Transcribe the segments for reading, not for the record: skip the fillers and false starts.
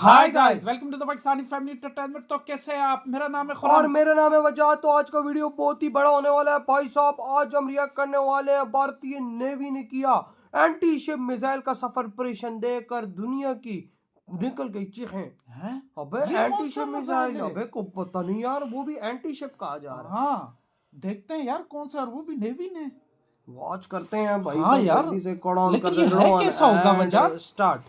Hi guys, welcome to the Pakistani family entertainment. तो कैसे हैं आप? मेरा नाम है और खुराम। मेरा नाम है वजाहत। तो आज का वीडियो बहुत ही बड़ा होने वाला है भाई साहब। आज हम रिएक्ट करने वाले हैं भारतीय नेवी ने किया एंटी शिप मिसाइल का सफर ऑपरेशन देखकर दुनिया की निकल गई चीखें। हैं? अबे ये कौन एंटी सा शिप मिसाइल मिसाइल, है? अबे को पता नहीं यार, वो भी एंटी शिप कहा जा रहा है। हाँ, देखते हैं यार कौन सा, और वो भी नेवी ने। वॉच करते हैं भाई हाँ साहब, यार, जल्दी से कॉल ऑन लेकिन कर ये दे। है रोल कैसा होगा एंड वजाहत? स्टार्ट।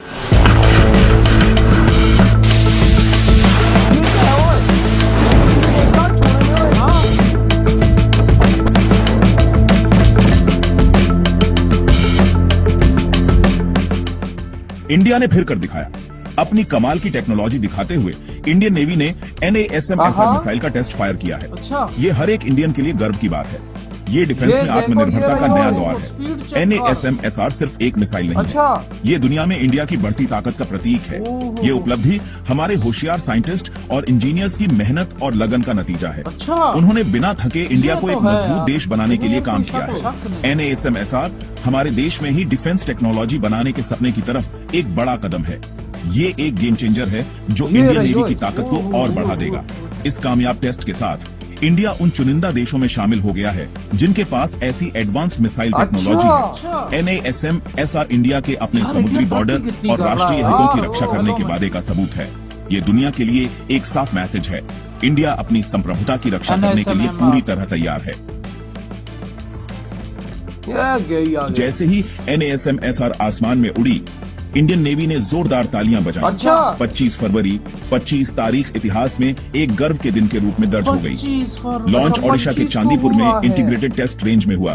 इंडिया ने फिर कर दिखाया। अपनी कमाल की टेक्नोलॉजी दिखाते हुए इंडियन नेवी ने NASM-SR मिसाइल का टेस्ट फायर किया है। अच्छा, ये हर एक इंडियन के लिए गर्व की बात है। ये डिफेंस में आत्मनिर्भरता का नया दौर है। NASM-SR सिर्फ एक मिसाइल नहीं है, ये दुनिया में इंडिया की बढ़ती ताकत का प्रतीक है। ये उपलब्धि हमारे होशियार साइंटिस्ट और इंजीनियर्स की मेहनत और लगन का नतीजा है। अच्छा, उन्होंने बिना थके इंडिया को तो एक है मजबूत यार। देश बनाने के लिए काम किया शक है। नहीं। NASM-SR हमारे देश में ही डिफेंस टेक्नोलॉजी बनाने के सपने की तरफ एक बड़ा कदम है। ये एक गेम चेंजर है जो इंडियन नेवी की ताकत को और बढ़ा देगा। इस कामयाब टेस्ट के साथ इंडिया उन चुनिंदा देशों में शामिल हो गया है जिनके पास ऐसी एडवांस्ड मिसाइल टेक्नोलॉजी है। NASM-SR इंडिया के अपने समुद्री बॉर्डर और राष्ट्रीय हितों की रक्षा करने के वादे का सबूत है। ये दुनिया के लिए एक साफ मैसेज है। इंडिया अपनी संप्रभुता की रक्षा करने के लिए पूरी तरह तैयार है। जैसे ही NASM-SR आसमान में उड़ी, इंडियन नेवी ने जोरदार तालियां बजाई। अच्छा। 25 फरवरी 25 तारीख इतिहास में एक गर्व के दिन के रूप में दर्ज हो गई। 25 फरवरी। लॉन्च ओडिशा के चांदीपुर में इंटीग्रेटेड टेस्ट रेंज में हुआ।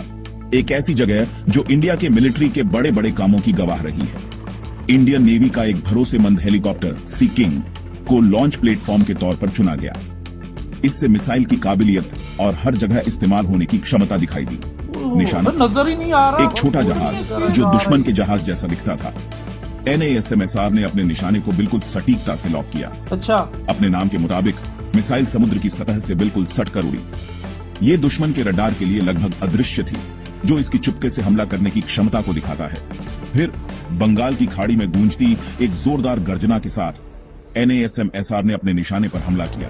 एक ऐसी जगह जो इंडिया के मिलिट्री के बड़े बड़े कामों की गवाह रही है। इंडियन नेवी का एक भरोसेमंद हेलीकॉप्टर सी किंग को लॉन्च प्लेटफॉर्म के तौर पर चुना गया। इससे मिसाइल की काबिलियत और हर जगह इस्तेमाल होने की क्षमता दिखाई दी। निशाना नजर ही नहीं आ रहा। एक छोटा जहाज जो दुश्मन के जहाज जैसा दिखता था। NASM-SR ने अपने निशाने को बिल्कुल सटीकता से लॉक किया। अच्छा, अपने नाम के मुताबिक मिसाइल समुद्र की सतह से बिल्कुल सटकर उड़ी। ये दुश्मन के रडार के लिए लगभग अदृश्य थी, जो इसकी चुपके से हमला करने की क्षमता को दिखाता है। फिर बंगाल की खाड़ी में गूंजती एक जोरदार गर्जना के साथ NASM-SR ने अपने निशाने पर हमला किया।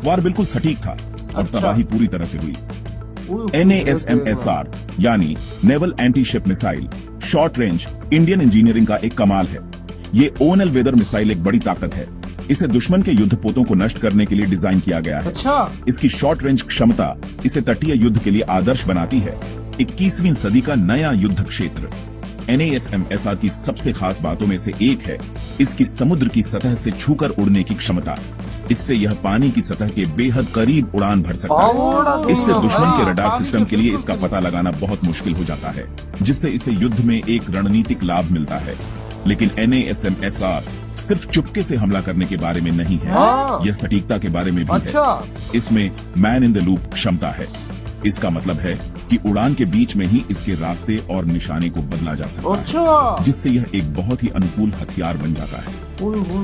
वार बिल्कुल सटीक था और तबाही पूरी तरह से हुई। NASM-SR यानी naval anti ship missile short range Indian engineering का एक कमाल है। ये ओनल वेदर मिसाइल एक बड़ी ताकत है। इसे दुश्मन के युद्धपोतों को नष्ट करने के लिए डिजाइन किया गया है। अच्छा, इसकी शॉर्ट रेंज क्षमता इसे तटीय युद्ध के लिए आदर्श बनाती है। 21वीं सदी का नया युद्ध क्षेत्र। NASM-SR की सबसे खास बातों में से एक है इसकी समुद्र की सतह से छूकर उड़ने की क्षमता। इससे यह पानी की सतह के बेहद करीब उड़ान भर सकता है। इससे दुश्मन के रडार सिस्टम के लिए इसका पता लगाना बहुत मुश्किल हो जाता है, जिससे इसे युद्ध में एक रणनीतिक लाभ मिलता है। लेकिन NASM-SR सिर्फ चुपके से हमला करने के बारे में नहीं है, यह सटीकता के बारे में भी है। इसमें मैन इन द लूप क्षमता है। इसका मतलब है कि उड़ान के बीच में ही इसके रास्ते और निशाने को बदला जा सकता है, जिससे यह एक बहुत ही अनुकूल हथियार बन जाता है।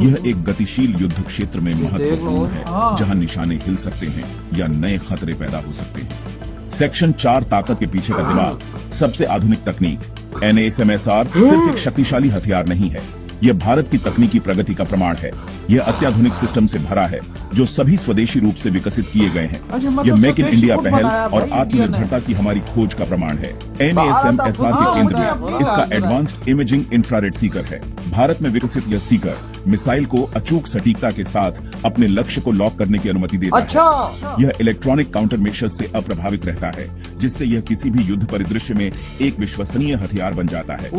यह एक गतिशील युद्ध क्षेत्र में महत्वपूर्ण है, जहां निशाने हिल सकते हैं या नए खतरे पैदा हो सकते हैं। सेक्शन 4 ताकत के पीछे का दिमाग, सबसे आधुनिक तकनीक। NASM-SR सिर्फ एक शक्तिशाली हथियार नहीं है, यह भारत की तकनीकी प्रगति का प्रमाण है। यह अत्याधुनिक सिस्टम से भरा है जो सभी स्वदेशी रूप से विकसित किए गए हैं। यह मेक इन इंडिया पहल और आत्मनिर्भरता की हमारी खोज का प्रमाण है। NASM-SR के केंद्र में इसका एडवांस्ड इमेजिंग इंफ्रारेड सीकर है। भारत में विकसित यह सीकर मिसाइल को अचूक सटीकता के साथ अपने लक्ष्य को लॉक करने की अनुमति देता है। यह इलेक्ट्रॉनिक काउंटर मेजर्स से अप्रभावित रहता है, जिससे यह किसी भी युद्ध परिदृश्य में एक विश्वसनीय हथियार बन जाता है।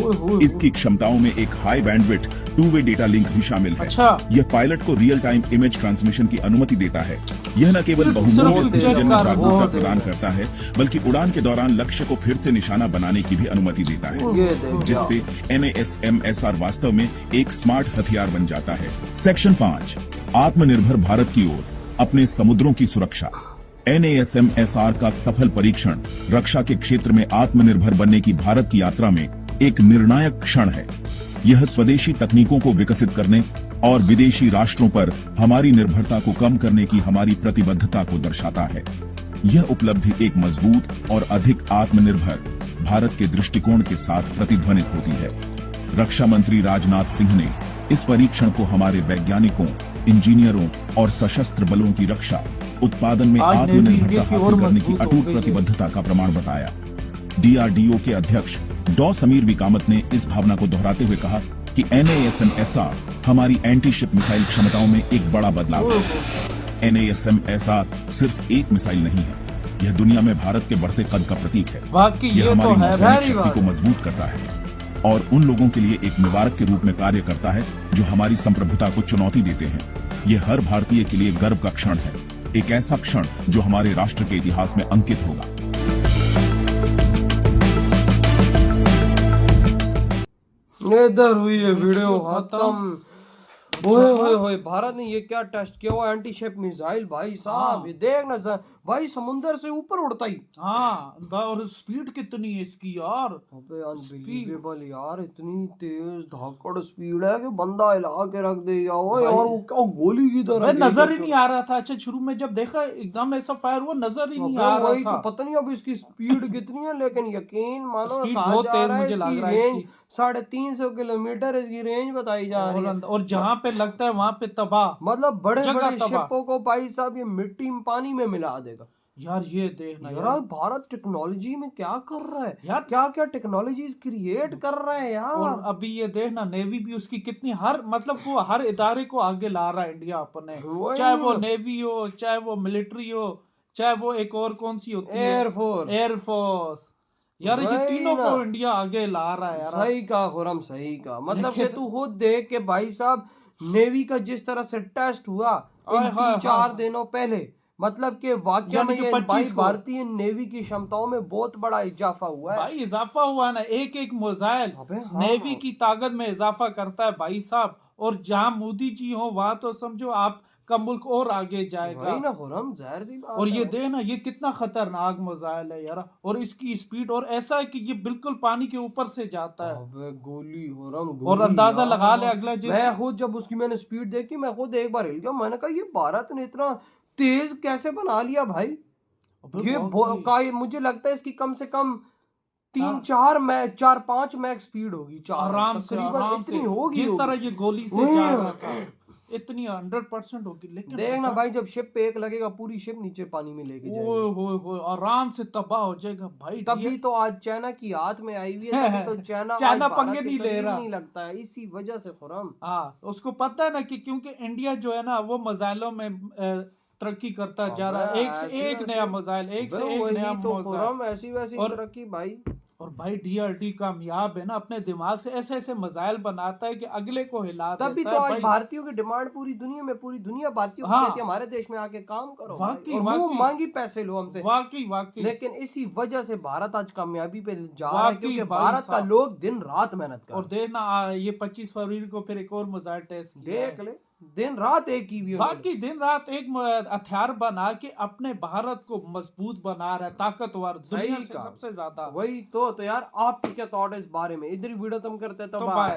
इसकी क्षमताओं में एक high bandwidth two way data link भी शामिल है। यह पायलट को रियल टाइम इमेज ट्रांसमिशन की अनुमति देता है। यह न केवल बहुमूल्य स्थितिजन्य जागरूकता प्रदान करता है, बल्कि उड़ान के दौरान लक्ष्य को फिर से निशाना बनाने की भी अनुमति देता है, जिससे NASM-SR वास्तव में एक स्मार्ट हथियार बन जाता है। सेक्शन 5 आत्मनिर्भर भारत की ओर, अपने समुद्रों की सुरक्षा। NASM-SR का सफल परीक्षण रक्षा के क्षेत्र में आत्मनिर्भर बनने की भारत की यात्रा में एक निर्णायक क्षण है। यह स्वदेशी तकनीकों को विकसित करने और विदेशी राष्ट्रों पर हमारी निर्भरता को कम करने की हमारी प्रतिबद्धता को दर्शाता है। यह उपलब्धि एक मजबूत और अधिक आत्मनिर्भर भारत के दृष्टिकोण के साथ प्रतिध्वनित होती है। रक्षा मंत्री राजनाथ सिंह ने इस परीक्षण को हमारे वैज्ञानिकों, इंजीनियरों और सशस्त्र बलों की रक्षा, उत्पादन में आज नेवी आत्मनिर्भरता इंडिया की हासिल ओर करने की मजबूत हो अटूट गई है। प्रतिबद्धता का प्रमाण बताया। डीआरडीओ के अध्यक्ष डॉ समीर विकामत ने इस भावना को दोहराते हुए कहा कि NASM-SR हमारी एंटी शिप मिसाइल क्षमताओं में एक बड़ा बदलाव है। NASM-SR सिर्फ एक मिसाइल नहीं है, यह दुनिया में भारत के बढ़ते कद का प्रतीक है। वाकई यह ये हमारी तो है नौसैनिक very शक्ति बात को मजबूत करता है और उन लोगों के लिए एक निवारक के रूप में कार्य करता है जो हमारी संप्रभुता को चुनौती देते हैं। ये हर भारतीय के लिए गर्व का क्षण है, एक ऐसा क्षण जो हमारे राष्ट्र के इतिहास में अंकित होगा। इधर हुई है वीडियो खत्म। ओए होए होए, भारत ने ये क्या टेस्ट किया हुआ एंटी शिप मिसाइल भाई साहब। हाँ। ये देखना सर भाई, समुंदर से ऊपर उड़ता ही। हाँ, और स्पीड कितनी है इसकी यार। अबे अनबिलीवेबल यार, इतनी तेज धाकड़ स्पीड है कि बंदा हिला के रख दे यार। भाई- और वो क्या गोली की तरह भाई नजर ही देखो। नहीं आ रहा था। अच्छा, शुरू में जब देखा एकदम ऐसा फायर हुआ, नजर ही नहीं अबे आ रहा वही था। तो पता नहीं अब इसकी स्पीड कितनी है, लेकिन यकीन मानो स्पीड कहा बहुत जा तेज रहा है मुझे लग इसकी रहा है रेंज इसकी। 350 किलोमीटर इसकी रेंज बताई जा रही है। और जहाँ पे लगता है वहां पे तबाह। मतलब बड़े जगह बड़े तबाह। शिपों को भाई साहब ये मिट्टी में पानी में मिला देगा। यार ये देखना यार यार। भारत टेक्नोलॉजी में क्या कर रहा है यार क्या क्या टेक्नोलॉजीज क्रिएट कर रहा है और यार। अभी ये देखना, नेवी भी उसकी कितनी हर मतलब वो हर इदारे को आगे ला रहा है इंडिया अपने। वही चाहे वो ना। नेवी हो, चाहे वो मिलिट्री हो, चाहे वो एक और कौन सी होती है, एयरफोर्स। एयरफोर्स। यार ये वही तीनों ना। को इंडिया आगे ला रहा है यार। सही कहा खुरम, सही कहा। मतलब कि लेकिन- तू खुद देख के भाई साहब, नेवी का जिस तरह से टेस्ट हुआ इन हाय, हाय, 3-4 हाय। दिनों पहले, मतलब कि वाकई यानी में कि ये 25 भाई को। भारतीय नेवी की क्षमताओं में बहुत बड़ा इजाफा हुआ है। भाई इजाफा हुआ है ना, एक एक मिसाइल अबे हाँ। नेवी की ताकत में इजाफा करता है भाई साहब। और जहां मोदी जी हो वहां तो समझो आपका मुल्क और आगे जाएगा। वही ना खुरम, जाहिर सी बात और ये है। देखना ये कितना खतरनाक मिसाइल है यार। और इसकी स्पीड और ऐसा है कि ये बिल्कुल पानी के ऊपर से जाता है। अबे गोली खुरम, और गोली अंदाजा यार। लगा ले अगला मैं खुद जब उसकी मैंने स्पीड देखी, मैं खुद एक बार हिल गया। मैंने कहा ये भारत ने इतना तेज कैसे बना लिया भाई। अबे ये बहुत मुझे लगता है इसकी कम से कम हाँ। 4-5 मैक्स स्पीड होगी। आराम से तकरीबन आराम इतनी से होगी। जिस तरह ये गोली से वही जा ना। रहा था, इतनी 100% होगी। लेकिन देखना अच्छा- भाई, जब शिप पे एक लगेगा पूरी शिप नीचे पानी में लेके ओए जाएगी। होए होए, आराम से तबाह हो जाएगा भाई। तभी तो आज चाइना की हाथ में आई हुई है। तभी तो चाइना चाइना आज भारत पंगे के नहीं ले करीब रहा। नहीं लगता है, इसी वजह से खुरम। हाँ, उसको पता है ना कि क्योंकि इंडिया जो है ना वो मिसाइलों में तरक्की करता जा रहा है। एक से ऐसी एक वैसी- नया मिसाइल, एक से बे एक वही नया तो मिसाइल। खुरम, ऐसी वैसी और- तरक्की भाई। और भाई डीआरडी कामयाब है ना, अपने दिमाग से ऐसे ऐसे मिसाइल बनाता है कि अगले को हिला तभी देता तो है आज भाई। भारतीयों की डिमांड पूरी दुनिया में, पूरी दुनिया भारतीयों को हाँ। कहती है हमारे देश में आके काम करो भाई। वाकई, और मुंह वाकई। मांगी पैसे लो हमसे। वाकई वाकई। लेकिन इसी वजह से भारत आज कामयाबी पे जा रहा है, वाकई क्योंकि भाई भारत का साहब। लोग दिन रात मेहनत कर और रहे देखना ये 25 फरवरी को फिर एक और मिसाइल टेस्ट हैं। किया है। देख ले, दिन रात एक ही भी वाकई दिन रात एक हथियार बना के अपने भारत को मजबूत बना रहा है, ताकतवर, दुनिया सही से कहा। सबसे ज्यादा। वही तो यार आपके क्या थॉट है इस बारे में? इधर वीडियो तुम करते तो तो बाय। बाय।